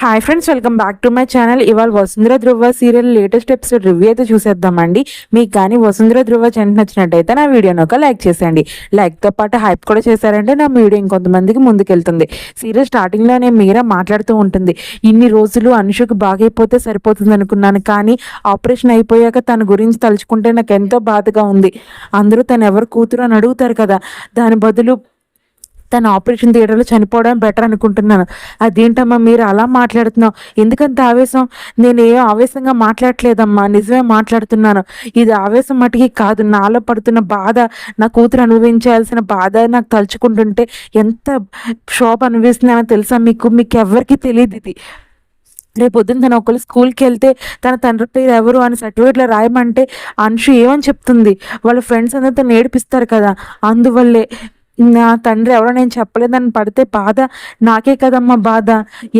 Hi friends, welcome back to my channel. ఇవాళ వసుంధర ధ్రువ serial latest episode review అయితే చూసేద్దామండి. మీకు కానీ వసుంధర ధ్రువ ఛానల్ నచ్చినట్టయితే నా వీడియోని ఒక లైక్ చేసేయండి. లైక్తో పాటు హైప్ కూడా చేశారంటే నా వీడియో ఇంకొంతమందికి ముందుకెళ్తుంది. సీరియల్ స్టార్టింగ్లోనే మీరా మాట్లాడుతూ ఉంటుంది. ఇన్ని రోజులు అనుషుకు బాగైపోతే సరిపోతుంది అనుకున్నాను, కానీ ఆపరేషన్ అయిపోయాక తన గురించి తలుచుకుంటే నాకు ఎంతో బాధగా ఉంది. అందరూ తను ఎవరు కూతురు అని అడుగుతారు కదా, దాని బదులు తను ఆపరేషన్ థియేటర్లో చనిపోవడం బెటర్ అనుకుంటున్నాను. అదేంటమ్మా మీరు అలా మాట్లాడుతున్నావు, ఎందుకంత ఆవేశం? నేను ఏ ఆవేశంగా మాట్లాడట్లేదమ్మా, నిజమే మాట్లాడుతున్నాను. ఇది ఆవేశం మటుకి కాదు, నాలో పడుతున్న బాధ, నా కూతురు అనుభవించాల్సిన బాధ నాకు తలుచుకుంటుంటే ఎంత క్షోభ అనుభవిస్తున్నానో తెలుసా మీకు ఎవరికి తెలియదు ఇది. రేపు పొద్దున్న తను ఒకళ్ళు స్కూల్కి వెళ్తే తన తండ్రి పేరు ఎవరు అని సర్టిఫికేట్లో రాయమంటే అంశు ఏమని చెప్తుంది? వాళ్ళ ఫ్రెండ్స్ అందరూ తను ఏడిపిస్తారు కదా, అందువల్లే నా తండ్రి ఎవరో నేను చెప్పలేదని పడితే బాధ నాకే కదమ్మా బాధ.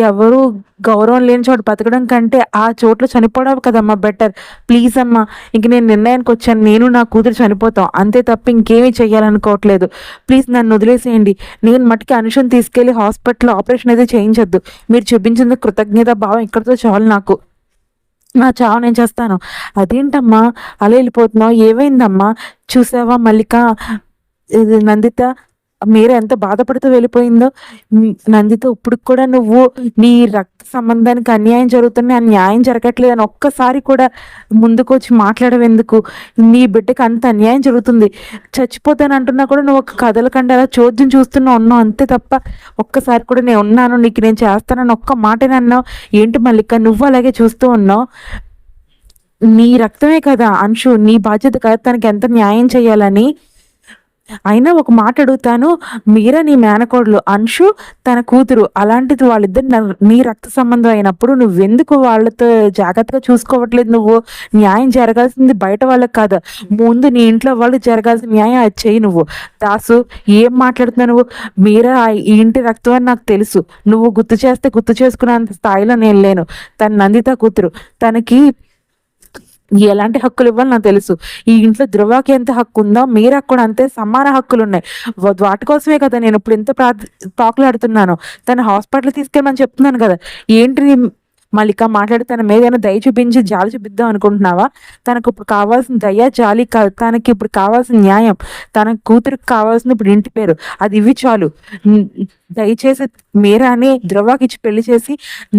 ఎవరు గౌరవం లేని చోటు బతకడం కంటే ఆ చోట్ల చనిపోవడం కదమ్మా బెటర్. ప్లీజ్ అమ్మా, ఇంక నేను నిర్ణయానికి వచ్చాను, నేను నా కూతురు చనిపోతాం అంతే తప్ప ఇంకేమీ చెయ్యాలనుకోవట్లేదు. ప్లీజ్ నన్ను వదిలేసేయండి. నేను మట్టుకి అనుషుని తీసుకెళ్ళి హాస్పిటల్లో ఆపరేషన్ అయితే చేయించొద్దు. మీరు చూపించిన కృతజ్ఞత భావం ఇక్కడితో చాలు. నాకు నా చావు నేను చేస్తాను. అదేంటమ్మా అలా వెళ్ళిపోతున్నావు, ఏమైందమ్మా? చూసావా మల్లిక, నందిత మీరే ఎంత బాధపడుతూ వెళ్ళిపోయిందో. నందిత ఇప్పుడు కూడా నువ్వు నీ రక్త సంబంధానికి అన్యాయం జరుగుతున్నా న్యాయం జరగట్లేదని ఒక్కసారి కూడా ముందుకు వచ్చి మాట్లాడవేందుకు? నీ బిడ్డకి అంత అన్యాయం జరుగుతుంది, చచ్చిపోతాను అంటున్నా కూడా నువ్వు ఒక కథలకంటే అలా చోద్యం చూస్తున్నా ఉన్నావు అంతే తప్ప ఒక్కసారి కూడా నేను ఉన్నాను, నీకు నేను చేస్తానని ఒక్క మాటనే అన్నావు. ఏంటి మల్లిక నువ్వు అలాగే చూస్తూ ఉన్నావు? నీ రక్తమే కదా అంశు, నీ బాధ్యత కదా తనకి ఎంత న్యాయం చేయాలని. అయినా ఒక మాట అడుగుతాను, మీరా నీ మేనకోడలు, అంశు తన కూతురు, అలాంటిది వాళ్ళిద్దరు నీ రక్త సంబంధం అయినప్పుడు నువ్వెందుకు వాళ్ళతో జాగ్రత్తగా చూసుకోవట్లేదు? నువ్వు న్యాయం జరగాల్సింది బయట వాళ్ళకి కాదు, ముందు నీ ఇంట్లో వాళ్ళు జరగాల్సిన న్యాయం అది చెయ్యి. నువ్వు దాసు ఏం మాట్లాడుతున్నావు నువ్వు? మీరా ఈ ఇంటి రక్తం అని నాకు తెలుసు, నువ్వు గుర్తు చేస్తే గుర్తు చేసుకున్నంత స్థాయిలో నేను లేను. తన నందిత కూతురు, తనకి ఎలాంటి హక్కులు ఇవ్వాలి నాకు తెలుసు. ఈ ఇంట్లో ధ్రువకి ఎంత హక్కు ఉందో మీరాకు కూడా అంతే సమాన హక్కులు ఉన్నాయి. వాటి కోసమే కదా నేను ఇప్పుడు ఎంత తాకులాడుతున్నాను. తన హాస్పిటల్ తీసుకెళ్ళమని చెప్తున్నాను కదా. ఏంటి మల్లిక మాట్లాడి తన మీద ఏమైనా దయ చూపించి జాలి చూపిద్దాం అనుకుంటున్నావా? తనకు ఇప్పుడు కావాల్సిన దయ జాలి కాదు, తనకి ఇప్పుడు కావాల్సిన న్యాయం. తన కూతురికి కావాల్సిన ఇప్పుడు ఇంటి పేరు, అది ఇవి చాలు. దయచేసి మీరాని ధ్రువకి ఇచ్చి పెళ్లి చేసి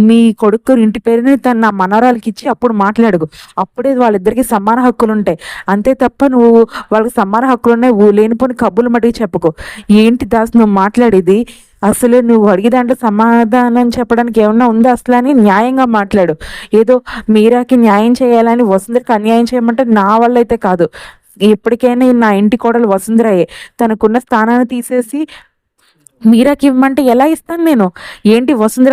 నీ కొడుకు ఇంటి పేరుని తన నా మనవరాలకి ఇచ్చి అప్పుడు మాట్లాడుగు. అప్పుడే వాళ్ళిద్దరికి సమాన హక్కులు ఉంటాయి. అంతే తప్ప నువ్వు వాళ్ళకి సమాన హక్కులు ఉన్నాయి లేనిపోని కబ్బులు మటుకు చెప్పుకో. ఏంటి దాస్ నువ్వు మాట్లాడేది? అసలు నువ్వు అడిగేదాంట్లో సమాధానం చెప్పడానికి ఏమన్నా ఉందా అసలు అని న్యాయంగా మాట్లాడు. ఏదో మీరాకి న్యాయం చేయాలని వసుంధరకి అన్యాయం చేయమంటే నా వల్ల అయితే కాదు. ఎప్పటికైనా నా ఇంటి కోడలు వసుంధరయే. తనకున్న స్థానాన్ని తీసేసి మీరాకి ఇవ్వమంటే ఎలా ఇస్తాను నేను? ఏంటి వసుంధర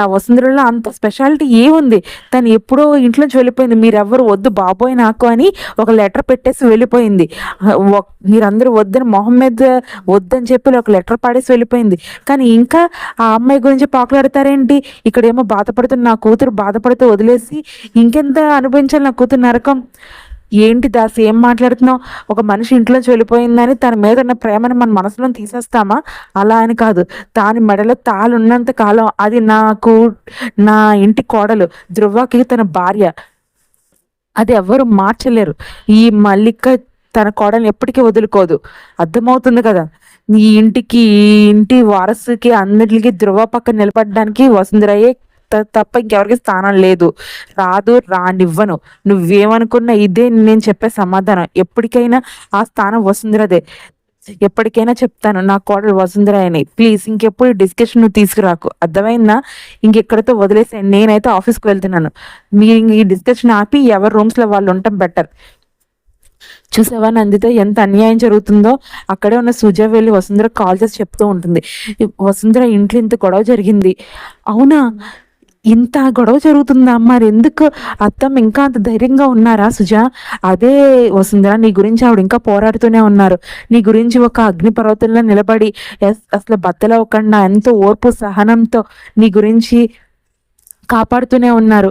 ఆ వసుంధరలో అంత స్పెషాలిటీ ఏముంది? తను ఎప్పుడో ఇంట్లోంచి వెళ్ళిపోయింది. మీరెవ్వరు వద్దు బాబోయ్ నాకు అని ఒక లెటర్ పెట్టేసి వెళ్ళిపోయింది. మీరందరూ వద్దని మొహం మీద వద్దని చెప్పి ఒక లెటర్ పాడేసి వెళ్ళిపోయింది. కానీ ఇంకా ఆ అమ్మాయి గురించి పాకులాడతారేంటి? ఇక్కడేమో బాధపడుతున్న నా కూతురు బాధపడుతూ వదిలేసి ఇంకెంత అనుభవించాలి నా కూతురు నరకం? ఏంటి దాసి ఏం మాట్లాడుతున్నావు? ఒక మనిషి ఇంట్లోంచి వెళ్ళిపోయిందని తన మీద ఉన్న ప్రేమను మన మనసులో తీసేస్తామా? అలా అని కాదు, దాని మెడలో తాళున్నంత కాలం అది నా ఇంటి కోడలు, ధ్రువకి తన భార్య, అది ఎవరు మార్చలేరు. ఈ మల్లిక తన కోడలు ఎప్పటికీ వదులుకోదు. అర్థమవుతుంది కదా? ఈ ఇంటి వారసుకి అన్నిటికీ ధ్రువ పక్కన నిలబడడానికి వసుంధరయ్యే తప్ప ఇంకెవరికి స్థానం లేదు. రానివ్వను. నువ్వేమనుకున్నా ఇదే నేను చెప్పే సమాధానం. ఎప్పటికైనా ఆ స్థానం వసుంధరదే. ఎప్పటికైనా చెప్తాను నా కోడలు వసుంధర అని. ప్లీజ్ ఇంకెప్పుడు డిస్కషన్ నువ్వు తీసుకురాకు, అర్థమైందా? ఇంకెక్కడితో వదిలేసాను. నేనైతే ఆఫీస్కి వెళ్తున్నాను. మీరు ఈ డిస్కషన్ ఆపి ఎవరి రూమ్స్లో వాళ్ళు ఉండటం బెటర్. చూసావా నందిత ఎంత అన్యాయం జరుగుతుందో? అక్కడే ఉన్న సుజ వెళ్ళి వసుంధర కాల్ చేసి చెప్తూ ఉంటుంది, వసుంధర ఇంట్లో ఇంత గొడవ జరిగింది. అవునా, ఇంత గొడవ జరుగుతుందా? మరి ఎందుకు అత్తమ్మ ఇంకా అంత ధైర్యంగా ఉన్నారా సుజా? అదే వసుంధర, నీ గురించి ఆవిడ ఇంకా పోరాడుతూనే ఉన్నారు. నీ గురించి ఒక అగ్నిపర్వతంలో నిలబడి అసలు బద్దలవ్వకుండా ఎంతో ఓర్పు సహనంతో నీ గురించి కాపాడుతూనే ఉన్నారు.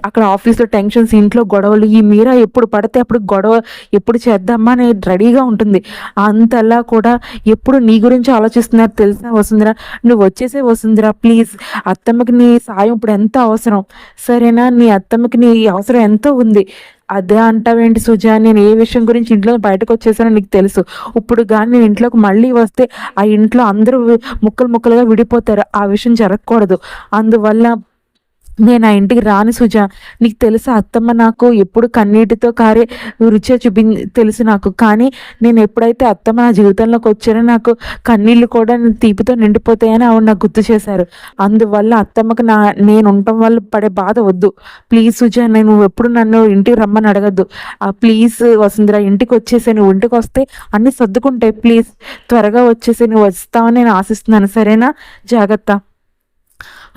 అక్కడ ఆఫీస్లో టెన్షన్స్, ఇంట్లో గొడవలు, ఈ మీరా ఎప్పుడు పడితే అప్పుడు గొడవ ఎప్పుడు చేద్దామా అని రెడీగా ఉంటుంది. అంతలా కూడా ఎప్పుడు నీ గురించి ఆలోచిస్తున్నారు తెలుసా వసుంధర. నువ్వు వచ్చేసే వసుంధర ప్లీజ్. అత్తమ్మకి నీ సాయం ఇప్పుడు ఎంత అవసరం, సరేనా? నీ అత్తమ్మకి నీ అవసరం ఎంతో ఉంది. అదే అంటావేంటి సుజా? నేను ఏ విషయం గురించి ఇంట్లో బయటకు వచ్చేసానో నీకు తెలుసు. ఇప్పుడు కానీ నేను ఇంట్లోకి మళ్ళీ వస్తే ఆ ఇంట్లో అందరూ ముక్కలు ముక్కలుగా విడిపోతారు. ఆ విషయం జరగకూడదు. అందువల్ల నేను ఆ ఇంటికి రాను సుజా. నీకు తెలుసా అత్తమ్మ నాకు ఎప్పుడు కన్నీటితో కారే రుచి తెలుసు నాకు. కానీ నేను ఎప్పుడైతే అత్తమ్మ నా జీవితంలోకి వచ్చానో నాకు కన్నీళ్ళు కూడా తీపితో నిండిపోతాయని ఆవిడ నాకు గుర్తు చేశారు. అందువల్ల అత్తమ్మకు నేను ఉండటం వల్ల పడే బాధ వద్దు. ప్లీజ్ సుజా, నేను ఎప్పుడు నన్ను ఇంటికి రమ్మని అడగద్దు. ప్లీజ్ వసుంధర, ఇంటికి వచ్చేసి నువ్వు ఇంటికి వస్తే అన్నీ సర్దుకుంటాయి. ప్లీజ్ త్వరగా వచ్చేసి నువ్వు వస్తావని నేను ఆశిస్తున్నాను, సరేనా? జాగ్రత్త.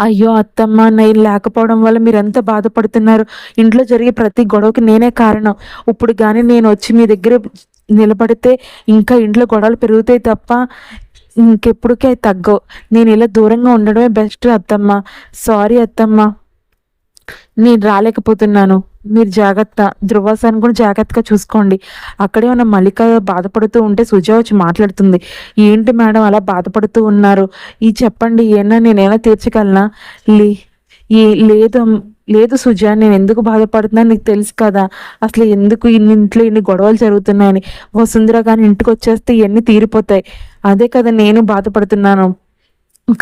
అయ్యో అత్తమ్మ, నేను లేకపోవడం వల్ల మీరు ఎంత బాధపడుతున్నారు. ఇంట్లో జరిగే ప్రతి గొడవకి నేనే కారణం. ఇప్పుడు కానీ నేను వచ్చి మీ దగ్గర నిలబడితే ఇంకా ఇంట్లో గొడవలు పెరుగుతాయి తప్ప ఇంకెప్పుడుకే తగ్గవు. నేను ఇలా దూరంగా ఉండడమే బెస్ట్ అత్తమ్మ. సారీ అత్తమ్మ, నేను రాలేకపోతున్నాను. మీరు జాగ్రత్త. ధృవాసాన్ని కూడా జాగ్రత్తగా చూసుకోండి. అక్కడే ఉన్న మల్లిక బాధపడుతూ ఉంటే సుజా వచ్చి మాట్లాడుతుంది. ఏంటి మేడం అలా బాధపడుతూ ఉన్నారు? ఈ చెప్పండి, నేనైనా తీర్చగలనా? లే లేదు లేదు సుజా, నేను ఎందుకు బాధపడుతున్నా నీకు తెలుసు కదా. అసలు ఎందుకు ఇంట్లో ఇన్ని గొడవలు జరుగుతున్నాయని. వసుంధర కానీ ఇంటికి వచ్చేస్తే ఇవన్నీ తీరిపోతాయి. అదే కదా నేను బాధపడుతున్నాను.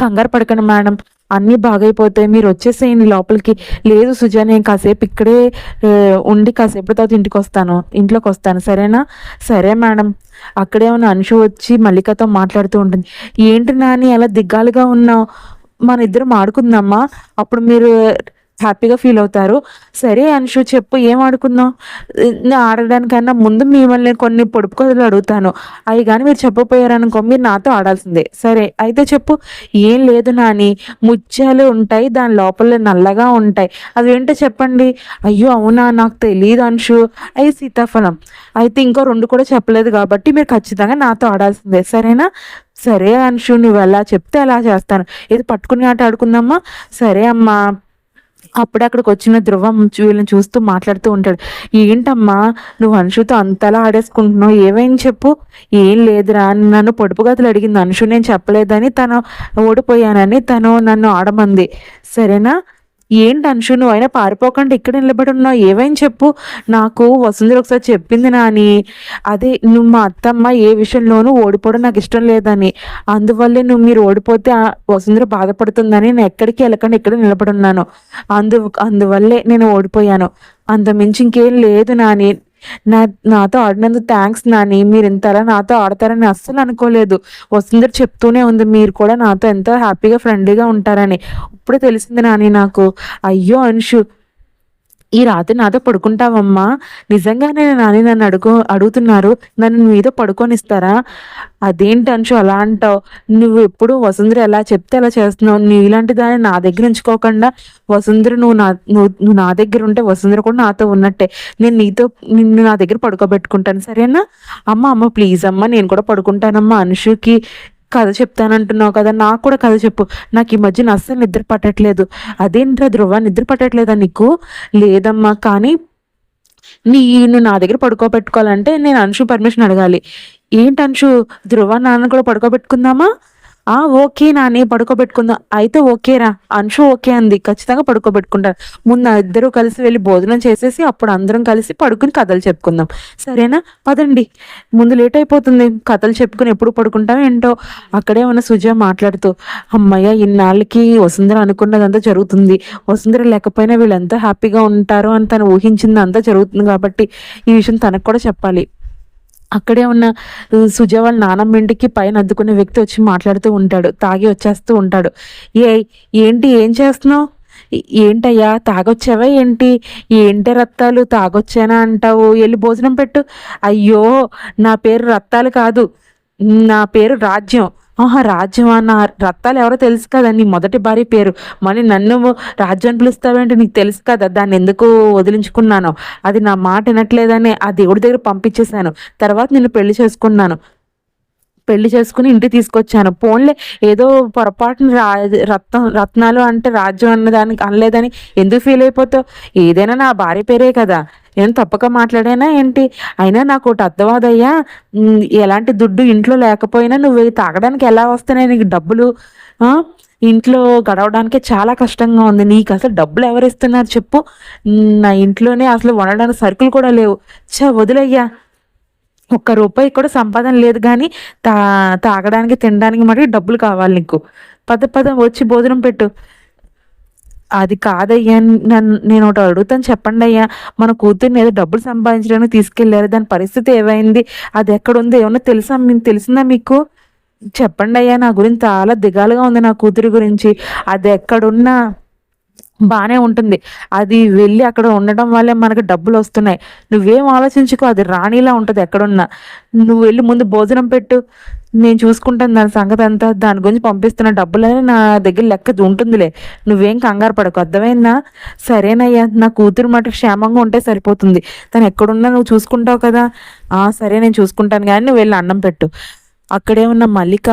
కంగారు పడకండి మేడం, అన్నీ బాగైపోతాయి. మీరు వచ్చేసేయండి లోపలికి. లేదు సుజా, నేను కాసేపు ఇక్కడే ఉండి కాసేపు తర్వాత ఇంట్లోకి వస్తాను, సరేనా? సరే మేడం. అక్కడే ఉన్న అంశు వచ్చి మల్లికతో మాట్లాడుతూ ఉంటుంది. ఏంటి నాని అలా దిగ్గాలుగా ఉన్నావు? మన ఇద్దరం ఆడుకుందామా, అప్పుడు మీరు హ్యాపీగా ఫీల్ అవుతారు. సరే అంశు, చెప్పు, ఏం ఆడుకుందాం? నేను ఆడడానికన్నా ముందు మిమ్మల్ని కొన్ని పొడుపు కథలు అడుగుతాను. అవి కానీ మీరు చెప్పపోయారనుకో మీరు నాతో ఆడాల్సిందే. సరే అయితే చెప్పు. ఏం లేదు నాని, ముత్యాలు ఉంటాయి, దాని లోపల నల్లగా ఉంటాయి. అవేంటో చెప్పండి. అయ్యో అవునా, నాకు తెలియదు అంశు. అవి సీతాఫలం. అయితే ఇంకో రెండు కూడా చెప్పలేదు కాబట్టి మీరు ఖచ్చితంగా నాతో ఆడాల్సిందే, సరేనా? సరే అంశు, నువ్వు ఎలా చెప్తే అలా చేస్తాను. ఇది పట్టుకుని ఆట ఆడుకుందామా? సరే అమ్మా. అప్పుడే అక్కడికి వచ్చిన ధ్రువం వీళ్ళని చూస్తూ మాట్లాడుతూ ఉంటాడు. ఏంటమ్మా నువ్వు అంశుతో అంతలా ఆడేసుకుంటున్నావు, ఏమైంది చెప్పు? ఏం లేదురా, నన్ను పొడుపు గదులు అడిగింది అంశు, నేను చెప్పలేదని తను ఓడిపోయానని తను నన్ను ఆడమంది, సరేనా? ఏంటి అంశు నువ్వు అయినా పారిపోకుండా ఇక్కడ నిలబడి ఉన్నావు, ఏమైంది చెప్పు? నాకు వసుంధర ఒకసారి చెప్పింది నాని, అదే నువ్వు మా అత్తమ్మ ఏ విషయంలోనూ ఓడిపోవడం నాకు ఇష్టం లేదని, అందువల్లే మీరు ఓడిపోతే వసుంధర బాధపడుతుందని నేను ఎక్కడికి వెళ్ళకుండా ఇక్కడ నిలబడి ఉన్నాను. అందువల్లే నేను ఓడిపోయాను. అంతమించి ఇంకేం లేదు నాని. నాతో ఆడినందుకు థ్యాంక్స్ నాని. మీరు ఇంతలా నాతో ఆడతారని అస్సలు అనుకోలేదు. వసుంధర చెప్తూనే ఉంది మీరు కూడా నాతో ఎంతో హ్యాపీగా ఫ్రెండ్లీగా ఉంటారని. ఇప్పుడే తెలిసింది నాని నాకు. అయ్యో అంశు, ఈ రాత్రి నాతో పడుకుంటావమ్మా? నిజంగానే నాని నన్ను అడుగుతున్నారు, నన్ను మీతో పడుకొనిస్తారా? అదేంటి అంశు అలా అంటావు? నువ్వు ఎప్పుడు వసుంధర ఎలా చెప్తే అలా చేస్తున్నావు. నువ్వు ఇలాంటి దాన్ని నా దగ్గర ఉంచుకోకుండా వసుంధర నువ్వు నా దగ్గర ఉంటే వసుంధర కూడా నాతో ఉన్నట్టే. నేను నిన్ను నా దగ్గర పడుకోబెట్టుకుంటాను, సరేనా? అమ్మ ప్లీజ్ అమ్మ, నేను కూడా పడుకుంటానమ్మా. అంశుకి కథ చెప్తానంటున్నావు కదా, నాకు కూడా కథ చెప్పు. నాకు ఈ మధ్యన అస్సలు నిద్ర పట్టట్లేదు. అదేంట్రా ధ్రువ, నిద్ర పట్టట్లేదా నీకు? లేదమ్మా, కానీ నువ్వు నా దగ్గర పడుకోబెట్టుకోవాలంటే నేను అంశు పర్మిషన్ అడగాలి. ఏంటి అంశు, ధ్రువ నాన్న కూడా పడుకోబెట్టుకుందామా? ఓకే నాని, పడుకోబెట్టుకుందాం. అయితే ఓకేరా, అంశు ఓకే అంది. ఖచ్చితంగా పడుకోబెట్టుకుంటారు. ముందు ఇద్దరు కలిసి వెళ్ళి భోజనం చేసేసి అప్పుడు అందరం కలిసి పడుకుని కథలు చెప్పుకుందాం, సరేనా? పదండి, ముందు లేట్ అయిపోతుంది. కథలు చెప్పుకుని ఎప్పుడు పడుకుంటాం ఏంటో. అక్కడే ఉన్న సుజా మాట్లాడుతూ, అమ్మయ్య ఇన్నాళ్ళకి వసుంధర అనుకున్నదంతా జరుగుతుంది. వసుంధర లేకపోయినా వీళ్ళు ఎంత హ్యాపీగా ఉంటారో అని తను ఊహించింది అంతా జరుగుతుంది కాబట్టి ఈ విషయం తనకు కూడా చెప్పాలి. అక్కడే ఉన్న సుజ వాళ్ళ నానమ్మ ఇంటికి పైన అద్దుకునే వ్యక్తి వచ్చి మాట్లాడుతూ ఉంటాడు. తాగి వచ్చేస్తూ ఉంటాడు. ఏంటి ఏం చేస్తున్నావు? ఏంటయ్యా తాగొచ్చావా ఏంటి? ఏంటి రత్తాలు తాగొచ్చానా అంటావు? వెళ్ళి భోజనం పెట్టు. అయ్యో నా పేరు రత్తాలు కాదు, నా పేరు రాజ్యం. రాజ్యమా? నా రత్తాలు ఎవరో తెలుసు కదా, నీ మొదటి భార్య పేరు. మళ్ళీ నన్ను రాజ్యం పిలుస్తావేంటి? నీకు తెలుసు కదా దాన్ని ఎందుకు వదిలించుకున్నాను. అది నా మాట వినట్లేదని ఆ దేవుడి దగ్గర పంపించేశాను. తర్వాత నిన్ను పెళ్లి చేసుకున్నాను. పెళ్లి చేసుకుని ఇంటికి తీసుకొచ్చాను. పోన్లే ఏదో పొరపాటున రత్నాలు అంటే రాజ్యం అన్నదానికి అనలేదని ఎందుకు ఫీల్ అయిపోతావు? ఏదైనా నా భార్య పేరే కదా, నేను తప్పక మాట్లాడానా ఏంటి? అయినా నాకు ఒకటి అర్థమవుదయ్యా, ఎలాంటి దుడ్డు ఇంట్లో లేకపోయినా నువ్వు తాగడానికి ఎలా వస్తున్నాయి నీకు డబ్బులు? ఆ? ఇంట్లో గడవడానికి చాలా కష్టంగా ఉంది. నీకు అసలు డబ్బులు ఎవరు ఇస్తున్నారు చెప్పు? నా ఇంట్లోనే అసలు వండడానికి సరుకులు కూడా లేవు. వదిలయ్యా, ఒక్క రూపాయి కూడా సంపాదన లేదు, కానీ తాగడానికి తినడానికి మటుకు డబ్బులు కావాలి నీకు. పద పద వచ్చి భోజనం పెట్టు. అది కాదయ్యా, నేను ఒకటి అడుగుతాను, చెప్పండి అయ్యా. మన కూతుర్ని ఏదో డబ్బులు సంపాదించడానికి తీసుకెళ్లారు, దాని పరిస్థితి ఏమైంది? అది ఎక్కడుంది? ఏమన్నా తెలిసిందా మీకు? చెప్పండి అయ్యా, నా గురించి చాలా దిగాలుగా ఉంది నా కూతురి గురించి. అది ఎక్కడున్నా బాగానే ఉంటుంది. అది వెళ్ళి అక్కడ ఉండడం వల్లే మనకు డబ్బులు వస్తున్నాయి. నువ్వేం ఆలోచించుకో, అది రాణిలా ఉంటుంది ఎక్కడున్నా. నువ్వు వెళ్ళి ముందు భోజనం పెట్టు, నేను చూసుకుంటాను దాని సంగతి అంతా. దాని గురించి పంపిస్తున్న డబ్బులని నా దగ్గర లెక్క ఉంటుందిలే, నువ్వేం కంగారు పడకు, అర్థమైందా? సరేనయ్యా, నా కూతురు మటుకు క్షేమంగా ఉంటే సరిపోతుంది. తను ఎక్కడున్నా నువ్వు చూసుకుంటావు కదా. సరే, నేను చూసుకుంటాను, కానీ నువ్వు వెళ్ళి అన్నం పెట్టు. అక్కడే ఉన్న మల్లిక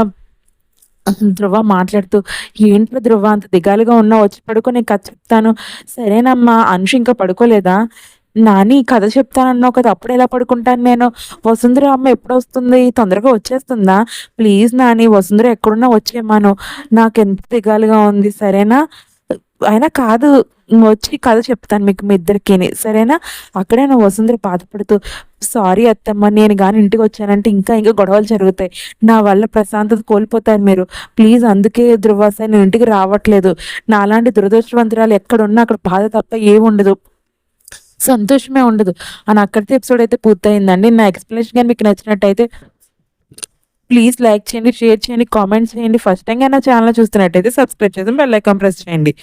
ధ్రువ మాట్లాడుతూ, ఏంటో ధ్రువ అంత దిగాలుగా ఉన్నా, వచ్చి పడుకో, నేను కథ చెప్తాను. సరేనమ్మా. అనుష ఇంకా పడుకోలేదా? నాని కథ చెప్తానన్నావు కదా, అప్పుడు ఎలా పడుకుంటాను నేను? వసుంధర అమ్మ ఎప్పుడు వస్తుంది? తొందరగా వచ్చేస్తుందా? ప్లీజ్ నాని, వసుంధర ఎక్కడున్నా వచ్చేయమాను, నాకెంత దిగాలుగా ఉంది. సరేనా? అయినా కాదు, వచ్చి కథ చెప్తాను మీకు మీ ఇద్దరికిని, సరేనా? అక్కడే నా వసుంధర బాధపడుతూ, సారీ అత్తమ్మ, నేను కానీ ఇంటికి వచ్చానంటే ఇంకా ఇంకా గొడవలు జరుగుతాయి, నా వల్ల ప్రశాంతత కోల్పోతారు మీరు. ప్లీజ్, అందుకే ధ్రువాస నేను ఇంటికి రావట్లేదు. నా అలాంటి దురదృష్టవంతురాలు ఎక్కడున్నా అక్కడ బాధ తప్ప ఏముండదు, సంతోషమే ఉండదు అని అక్కడితో ఎపిసోడ్ అయితే పూర్తయిందండి. నా ఎక్స్ప్లెనేషన్ కానీ మీకు నచ్చినట్టయితే ప్లీజ్ లైక్ చేయండి, షేర్ చేయండి, కామెంట్స్ చేయండి. ఫస్ట్ టైం నా ఛానల్ చూస్తున్నట్టయితే సబ్స్క్రైబ్ చేసి బెల్ ఐకాన్ ప్రెస్ చేయండి.